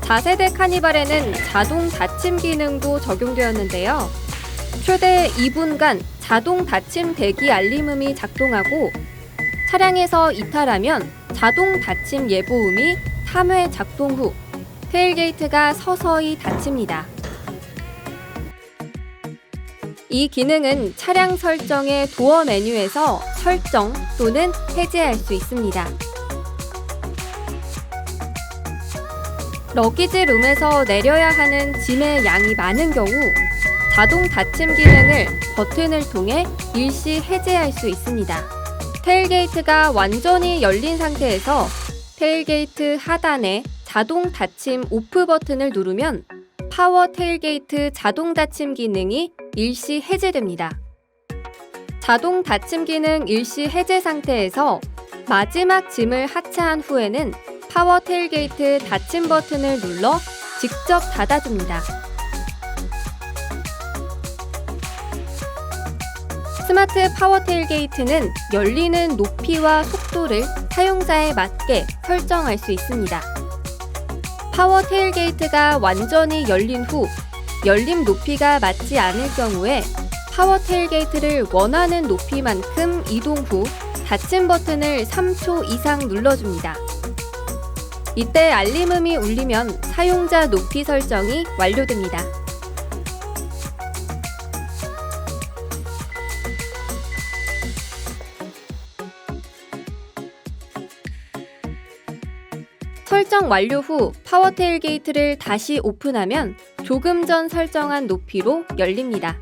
4세대 카니발에는 자동 닫힘 기능도 적용되었는데요. 최대 2분간 자동 닫힘 대기 알림음이 작동하고 차량에서 이탈하면 자동 닫힘 예보음이 3회 작동 후 테일게이트가 서서히 닫힙니다. 이 기능은 차량 설정의 도어 메뉴에서 설정 또는 해제할 수 있습니다. 러기지 룸에서 내려야 하는 짐의 양이 많은 경우 자동 닫힘 기능을 버튼을 통해 일시 해제할 수 있습니다. 테일게이트가 완전히 열린 상태에서 테일게이트 하단에 자동 닫힘 오프 버튼을 누르면 파워 테일게이트 자동 닫힘 기능이 일시 해제됩니다. 자동 닫힘 기능 일시 해제 상태에서 마지막 짐을 하차한 후에는 파워 테일게이트 닫힘 버튼을 눌러 직접 닫아줍니다. 스마트 파워 테일게이트는 열리는 높이와 속도를 사용자에 맞게 설정할 수 있습니다. 파워 테일게이트가 완전히 열린 후 열림 높이가 맞지 않을 경우에 파워 테일게이트를 원하는 높이만큼 이동 후 닫힘 버튼을 3초 이상 눌러줍니다. 이때 알림음이 울리면 사용자 높이 설정이 완료됩니다. 설정 완료 후 파워 테일게이트를 다시 오픈하면 조금 전 설정한 높이로 열립니다.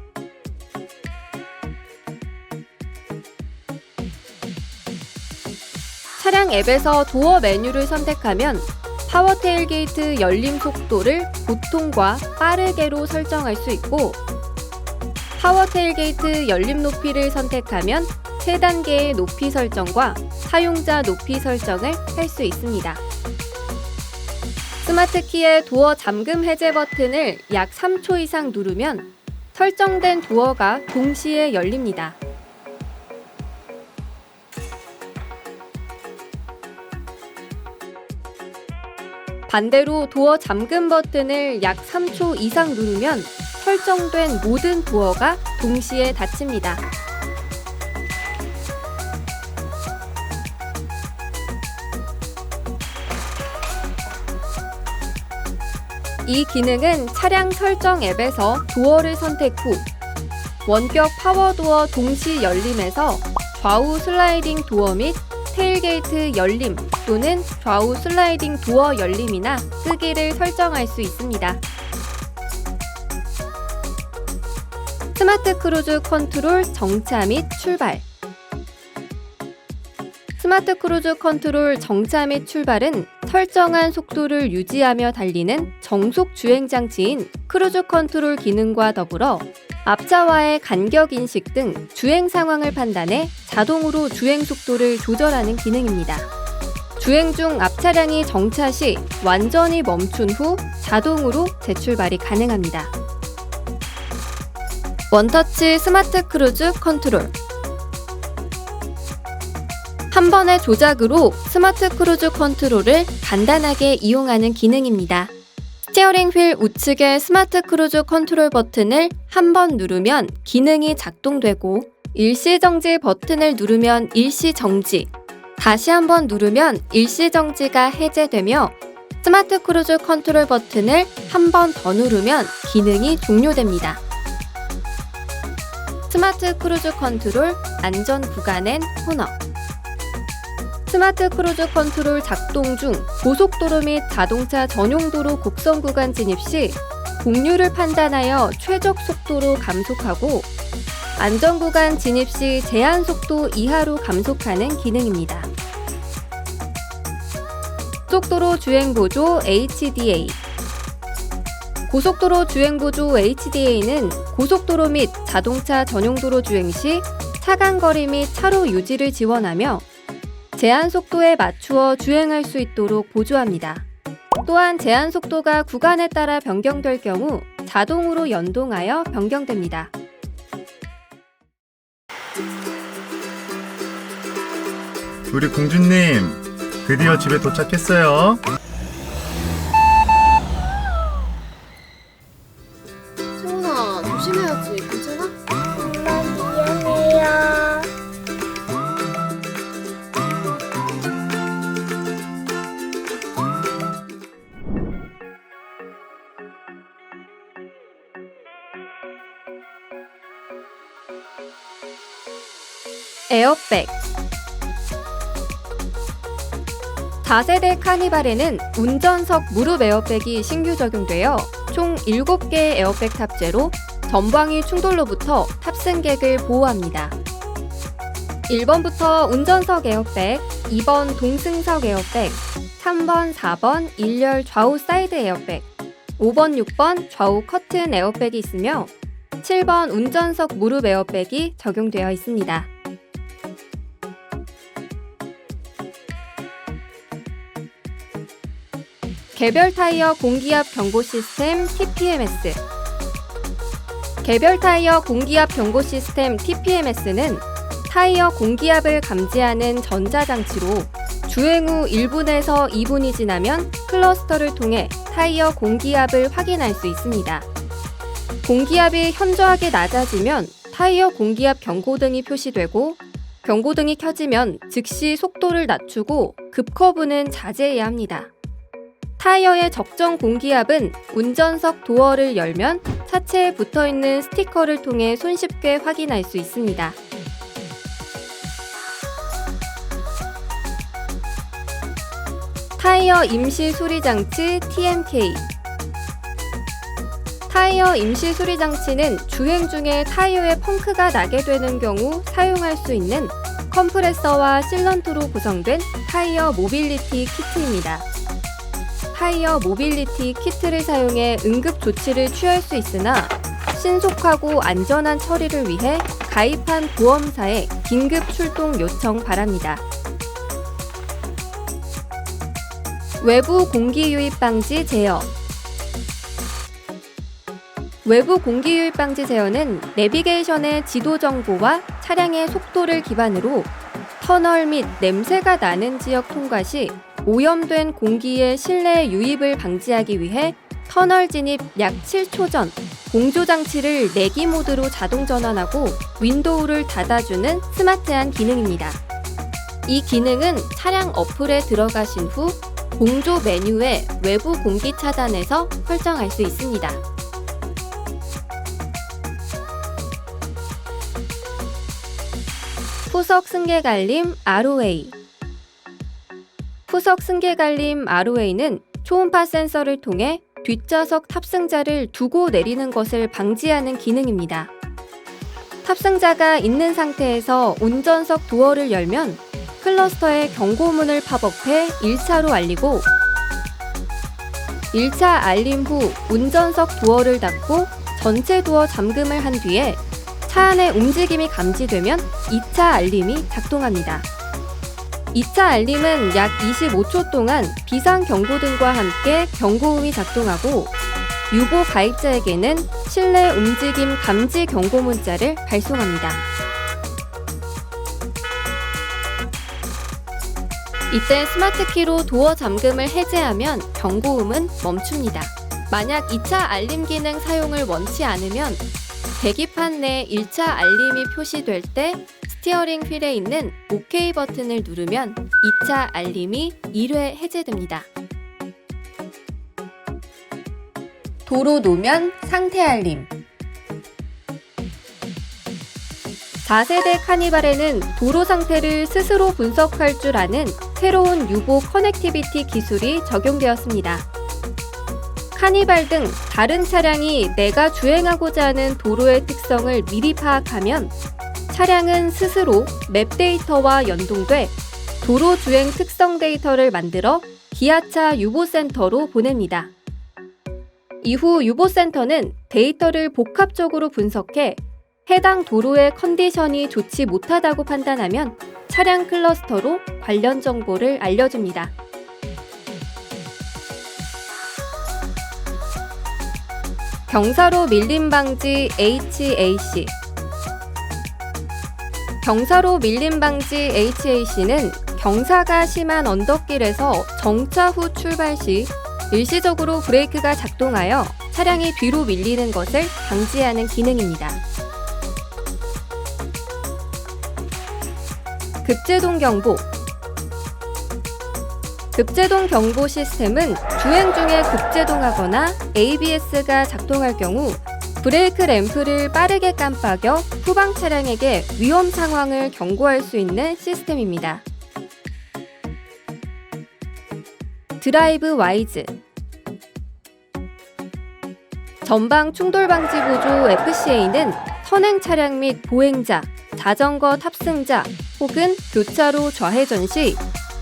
차량 앱에서 도어 메뉴를 선택하면 파워 테일게이트 열림 속도를 보통과 빠르게로 설정할 수 있고 파워 테일게이트 열림 높이를 선택하면 3단계의 높이 설정과 사용자 높이 설정을 할 수 있습니다. 스마트키의 도어 잠금 해제 버튼을 약 3초 이상 누르면 설정된 도어가 동시에 열립니다. 반대로 도어 잠금 버튼을 약 3초 이상 누르면 설정된 모든 도어가 동시에 닫힙니다. 이 기능은 차량 설정 앱에서 도어를 선택 후 원격 파워도어 동시 열림에서 좌우 슬라이딩 도어 및 테일게이트 열림 또는 좌우 슬라이딩 도어 열림이나 끄기를 설정할 수 있습니다. 스마트 크루즈 컨트롤 정차 및 출발. 스마트 크루즈 컨트롤 정차 및 출발은 설정한 속도를 유지하며 달리는 정속 주행 장치인 크루즈 컨트롤 기능과 더불어 앞차와의 간격 인식 등 주행 상황을 판단해 자동으로 주행 속도를 조절하는 기능입니다. 주행 중 앞 차량이 정차 시 완전히 멈춘 후 자동으로 재출발이 가능합니다. 원터치 스마트 크루즈 컨트롤. 한 번의 조작으로 스마트 크루즈 컨트롤을 간단하게 이용하는 기능입니다. 스티어링 휠 우측의 스마트 크루즈 컨트롤 버튼을 한 번 누르면 기능이 작동되고 일시 정지 버튼을 누르면 일시 정지, 다시 한 번 누르면 일시 정지가 해제되며 스마트 크루즈 컨트롤 버튼을 한 번 더 누르면 기능이 종료됩니다. 스마트 크루즈 컨트롤 안전 구간엔 혼업. 스마트 크루즈 컨트롤 작동 중 고속도로 및 자동차 전용 도로 곡선 구간 진입 시 공류를 판단하여 최적 속도로 감속하고 안전 구간 진입 시 제한 속도 이하로 감속하는 기능입니다. 고속도로 주행보조 HDA. 고속도로 주행보조 HDA는 고속도로 및 자동차 전용도로 주행 시 차간거리 및 차로 유지를 지원하며 제한 속도에 맞추어 주행할 수 있도록 보조합니다. 또한 제한 속도가 구간에 따라 변경될 경우 자동으로 연동하여 변경됩니다. 우리 공주님, 드디어 집에 도착했어요. 세훈아, 조심해야지. 괜찮아? 엄마 미안해요. 에어백. 4세대 카니발에는 운전석 무릎 에어백이 신규 적용되어 총 7개의 에어백 탑재로 전방위 충돌로부터 탑승객을 보호합니다. 1번부터 운전석 에어백, 2번 동승석 에어백, 3번, 4번 1열 좌우 사이드 에어백, 5번, 6번 좌우 커튼 에어백이 있으며 7번 운전석 무릎 에어백이 적용되어 있습니다. 개별 타이어 공기압 경고 시스템 TPMS. 개별 타이어 공기압 경고 시스템 TPMS는 타이어 공기압을 감지하는 전자장치로 주행 후 1분에서 2분이 지나면 클러스터를 통해 타이어 공기압을 확인할 수 있습니다. 공기압이 현저하게 낮아지면 타이어 공기압 경고등이 표시되고 경고등이 켜지면 즉시 속도를 낮추고 급커브는 자제해야 합니다. 타이어의 적정 공기압은 운전석 도어를 열면 차체에 붙어있는 스티커를 통해 손쉽게 확인할 수 있습니다. 타이어 임시 수리 장치 TMK. 타이어 임시 수리 장치는 주행 중에 타이어에 펑크가 나게 되는 경우 사용할 수 있는 컴프레서와 실런트로 구성된 타이어 모빌리티 키트입니다. 타이어 모빌리티 키트를 사용해 응급 조치를 취할 수 있으나 신속하고 안전한 처리를 위해 가입한 보험사에 긴급 출동 요청 바랍니다. 외부 공기 유입 방지 제어. 외부 공기 유입 방지 제어는 내비게이션의 지도 정보와 차량의 속도를 기반으로 터널 및 냄새가 나는 지역 통과 시 오염된 공기의 실내 유입을 방지하기 위해 터널 진입 약 7초 전 공조 장치를 내기 모드로 자동 전환하고 윈도우를 닫아주는 스마트한 기능입니다. 이 기능은 차량 어플에 들어가신 후 공조 메뉴의 외부 공기 차단에서 설정할 수 있습니다. 후석 승계 갈림 ROA. 후석 승계 갈림 ROA는 초음파 센서를 통해 뒷좌석 탑승자를 두고 내리는 것을 방지하는 기능입니다. 탑승자가 있는 상태에서 운전석 도어를 열면 클러스터에 경고문을 팝업해 1차로 알리고 1차 알림 후 운전석 도어를 닫고 전체 도어 잠금을 한 뒤에 차 안의 움직임이 감지되면 2차 알림이 작동합니다. 2차 알림은 약 25초 동안 비상 경고등과 함께 경고음이 작동하고 유보 가입자에게는 실내 움직임 감지 경고 문자를 발송합니다. 이때 스마트키로 도어 잠금을 해제하면 경고음은 멈춥니다. 만약 2차 알림 기능 사용을 원치 않으면 계기판 내 1차 알림이 표시될 때 스티어링 휠에 있는 OK 버튼을 누르면 2차 알림이 1회 해제됩니다. 도로 노면 상태 알림. 4세대 카니발에는 도로 상태를 스스로 분석할 줄 아는 새로운 유보 커넥티비티 기술이 적용되었습니다. 카니발 등 다른 차량이 내가 주행하고자 하는 도로의 특성을 미리 파악하면 차량은 스스로 맵 데이터와 연동돼 도로 주행 특성 데이터를 만들어 기아차 유보센터로 보냅니다. 이후 유보센터는 데이터를 복합적으로 분석해 해당 도로의 컨디션이 좋지 못하다고 판단하면 차량 클러스터로 관련 정보를 알려줍니다. 경사로 밀림 방지 HAC. 경사로 밀림 방지 HAC는 경사가 심한 언덕길에서 정차 후 출발 시 일시적으로 브레이크가 작동하여 차량이 뒤로 밀리는 것을 방지하는 기능입니다. 급제동 경보. 급제동 경보 시스템은 주행 중에 급제동하거나 ABS가 작동할 경우 브레이크 램프를 빠르게 깜빡여 후방 차량에게 위험 상황을 경고할 수 있는 시스템입니다. 드라이브 와이즈. 전방 충돌 방지 보조 FCA는 선행 차량 및 보행자, 자전거 탑승자 혹은 교차로 좌회전 시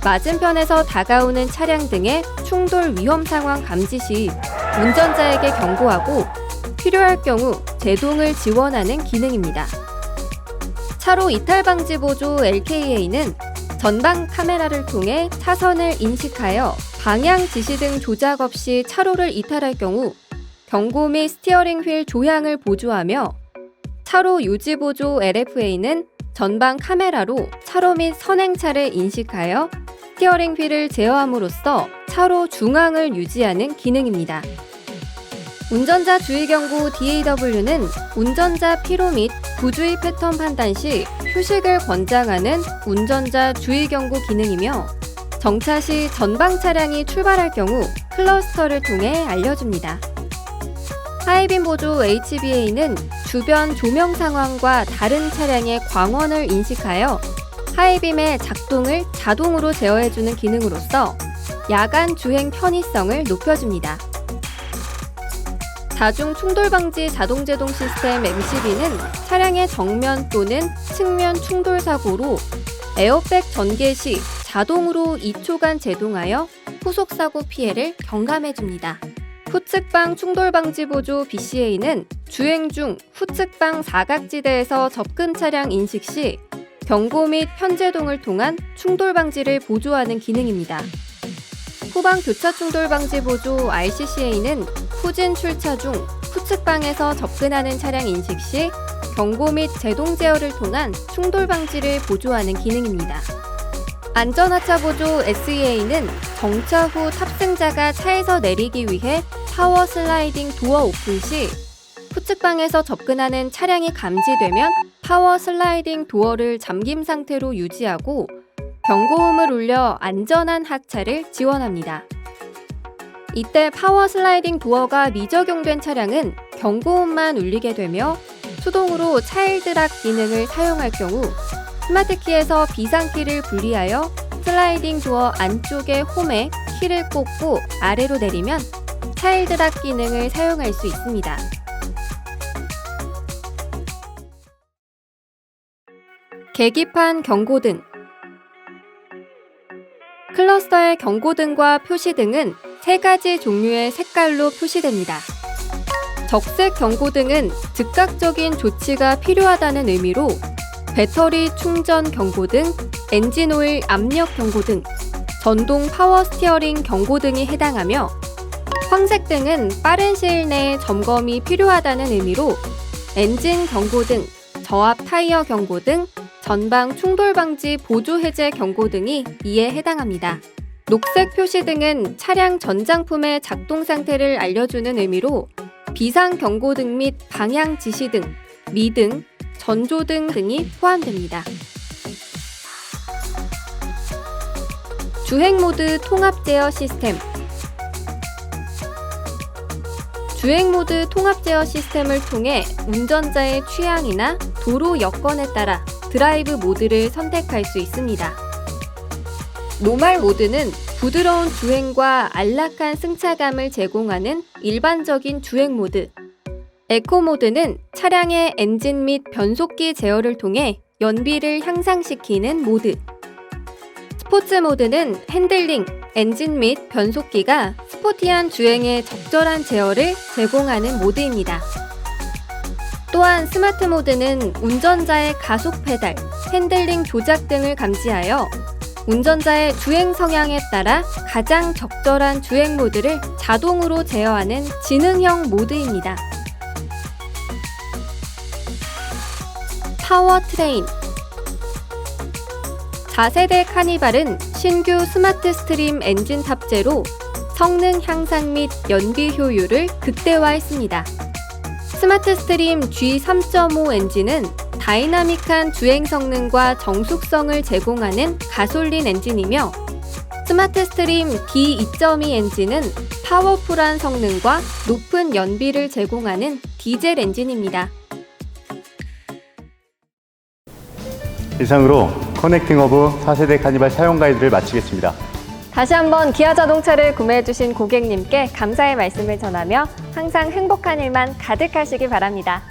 맞은편에서 다가오는 차량 등의 충돌 위험 상황 감지 시 운전자에게 경고하고 필요할 경우 제동을 지원하는 기능입니다. 차로 이탈 방지 보조 LKA는 전방 카메라를 통해 차선을 인식하여 방향 지시 등 조작 없이 차로를 이탈할 경우 경고 및 스티어링 휠 조향을 보조하며 차로 유지 보조 LFA는 전방 카메라로 차로 및 선행차를 인식하여 스티어링 휠을 제어함으로써 차로 중앙을 유지하는 기능입니다. 운전자 주의 경고 DAW는 운전자 피로 및 부주의 패턴 판단 시 휴식을 권장하는 운전자 주의 경고 기능이며 정차 시 전방 차량이 출발할 경우 클러스터를 통해 알려줍니다. 하이빔 보조 HBA는 주변 조명 상황과 다른 차량의 광원을 인식하여 하이빔의 작동을 자동으로 제어해주는 기능으로서 야간 주행 편의성을 높여줍니다. 자중 충돌 방지 자동 제동 시스템 MCB는 차량의 정면 또는 측면 충돌 사고로 에어백 전개 시 자동으로 2초간 제동하여 후속 사고 피해를 경감해줍니다. 후측방 충돌 방지 보조 BCA는 주행 중 후측방 사각지대에서 접근 차량 인식 시 경고 및 편제동을 통한 충돌 방지를 보조하는 기능입니다. 후방 교차 충돌 방지 보조 RCCA는 후진 출차 중 후측방에서 접근하는 차량 인식 시 경고 및 제동 제어를 통한 충돌 방지를 보조하는 기능입니다. 안전하차 보조 SEA는 정차 후 탑승자가 차에서 내리기 위해 파워 슬라이딩 도어 오픈 시 후측방에서 접근하는 차량이 감지되면 파워 슬라이딩 도어를 잠김 상태로 유지하고 경고음을 울려 안전한 하차를 지원합니다. 이때 파워 슬라이딩 도어가 미적용된 차량은 경고음만 울리게 되며 수동으로 차일드락 기능을 사용할 경우 스마트키에서 비상키를 분리하여 슬라이딩 도어 안쪽의 홈에 키를 꽂고 아래로 내리면 차일드락 기능을 사용할 수 있습니다. 계기판 경고등. 클러스터의 경고등과 표시등은 3가지 종류의 색깔로 표시됩니다. 적색 경고등은 즉각적인 조치가 필요하다는 의미로 배터리 충전 경고등, 엔진 오일 압력 경고등, 전동 파워 스티어링 경고등이 해당하며 황색 등은 빠른 시일 내에 점검이 필요하다는 의미로 엔진 경고 등, 저압 타이어 경고 등, 전방 충돌 방지 보조 해제 경고 등이 이에 해당합니다. 녹색 표시 등은 차량 전장품의 작동 상태를 알려주는 의미로 비상 경고등 및 방향 지시등, 미등, 전조등 등이 포함됩니다. 주행 모드 통합 제어 시스템. 주행 모드 통합 제어 시스템을 통해 운전자의 취향이나 도로 여건에 따라 드라이브 모드를 선택할 수 있습니다. 노멀 모드는 부드러운 주행과 안락한 승차감을 제공하는 일반적인 주행 모드. 에코 모드는 차량의 엔진 및 변속기 제어를 통해 연비를 향상시키는 모드. 스포츠 모드는 핸들링, 엔진 및 변속기가 스포티한 주행에 적절한 제어를 제공하는 모드입니다. 또한 스마트 모드는 운전자의 가속 페달, 핸들링 조작 등을 감지하여 운전자의 주행 성향에 따라 가장 적절한 주행 모드를 자동으로 제어하는 지능형 모드입니다. 파워트레인. 4세대 카니발은 신규 스마트 스트림 엔진 탑재로 성능 향상 및 연비 효율을 극대화했습니다. 스마트 스트림 G3.5 엔진은 다이나믹한 주행 성능과 정숙성을 제공하는 가솔린 엔진이며 스마트 스트림 D2.2 엔진은 파워풀한 성능과 높은 연비를 제공하는 디젤 엔진입니다. 이상으로 커넥팅 허브 4세대 카니발 사용 가이드를 마치겠습니다. 다시 한번 기아 자동차를 구매해주신 고객님께 감사의 말씀을 전하며 항상 행복한 일만 가득하시기 바랍니다.